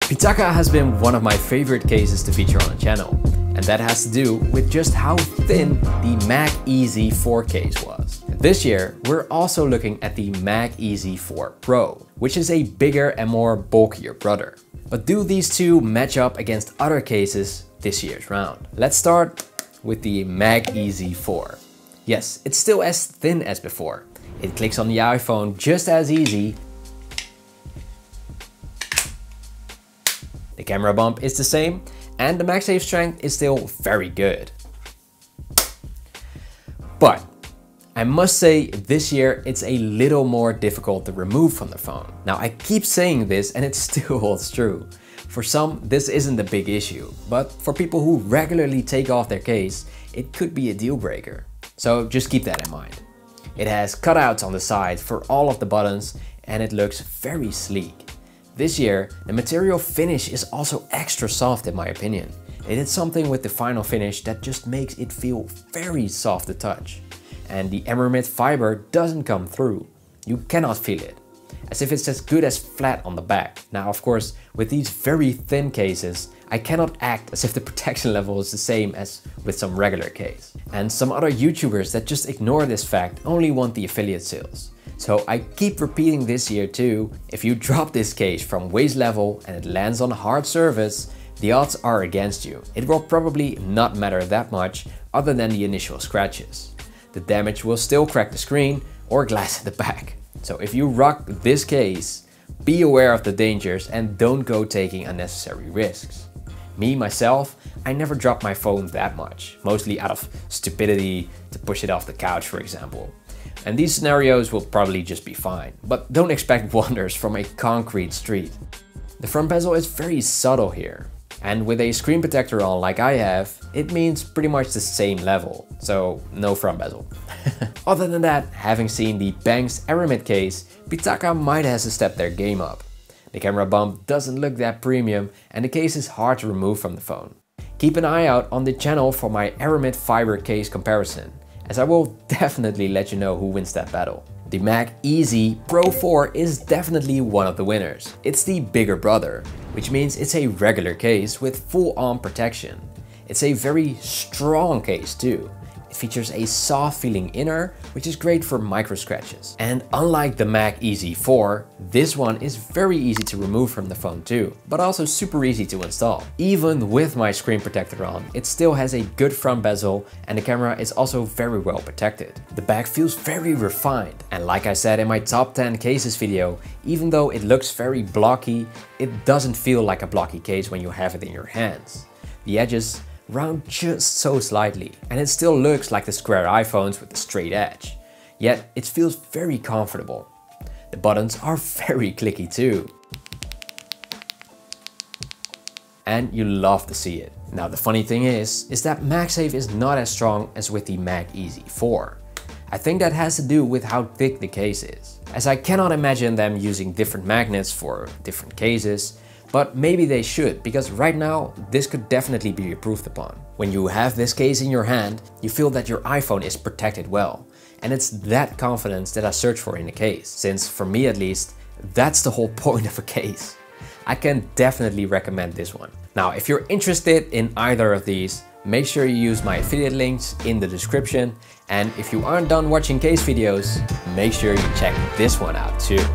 Pitaka has been one of my favorite cases to feature on the channel, and that has to do with just how thin the MAG EZ 4 case was. This year, we're also looking at the MAG EZ 4 Pro, which is a bigger and more bulkier brother. But do these two match up against other cases this year's round? Let's start with the MAG EZ 4. Yes, it's still as thin as before. It clicks on the iPhone just as easy. The camera bump is the same, and the MagSafe strength is still very good. But I must say this year it's a little more difficult to remove from the phone. Now I keep saying this and it still holds true. For some this isn't a big issue, but for people who regularly take off their case, it could be a deal breaker. So just keep that in mind. It has cutouts on the side for all of the buttons and it looks very sleek. This year, the material finish is also extra soft in my opinion. It is something with the final finish that just makes it feel very soft to touch. And the aramid fiber doesn't come through. You cannot feel it. As if it's as good as flat on the back. Now of course, with these very thin cases, I cannot act as if the protection level is the same as with some regular case. And some other YouTubers that just ignore this fact only want the affiliate sales. So I keep repeating this year too, if you drop this case from waist level and it lands on a hard surface, the odds are against you. It will probably not matter that much other than the initial scratches. The damage will still crack the screen or glass at the back. So if you rock this case, be aware of the dangers and don't go taking unnecessary risks. Me, myself, I never drop my phone that much, mostly out of stupidity to push it off the couch for example. And these scenarios will probably just be fine, but don't expect wonders from a concrete street. The front bezel is very subtle here, and with a screen protector on like I have, it means pretty much the same level, so no front bezel. Other than that, having seen the Banks aramid case, Pitaka might have to step their game up. The camera bump doesn't look that premium and the case is hard to remove from the phone. Keep an eye out on the channel for my aramid fiber case comparison, as I will definitely let you know who wins that battle. The MAG EZ Pro 4 is definitely one of the winners. It's the bigger brother, which means it's a regular case with full-on protection. It's a very strong case too. It features a soft feeling inner, which is great for micro scratches. And unlike the MAG EZ 4, this one is very easy to remove from the phone too, but also super easy to install. Even with my screen protector on, it still has a good front bezel and the camera is also very well protected. The back feels very refined, and like I said in my top 10 cases video, even though it looks very blocky, it doesn't feel like a blocky case when you have it in your hands. The edges round just so slightly, and it still looks like the square iPhones with the straight edge. Yet it feels very comfortable. The buttons are very clicky too. And you love to see it. Now the funny thing is that MagSafe is not as strong as with the MAG EZ 4. I think that has to do with how thick the case is, as I cannot imagine them using different magnets for different cases. But maybe they should, because right now this could definitely be improved upon. When you have this case in your hand, you feel that your iPhone is protected well. And it's that confidence that I search for in a case, since for me at least, that's the whole point of a case. I can definitely recommend this one. Now if you're interested in either of these, make sure you use my affiliate links in the description. And if you aren't done watching case videos, make sure you check this one out too.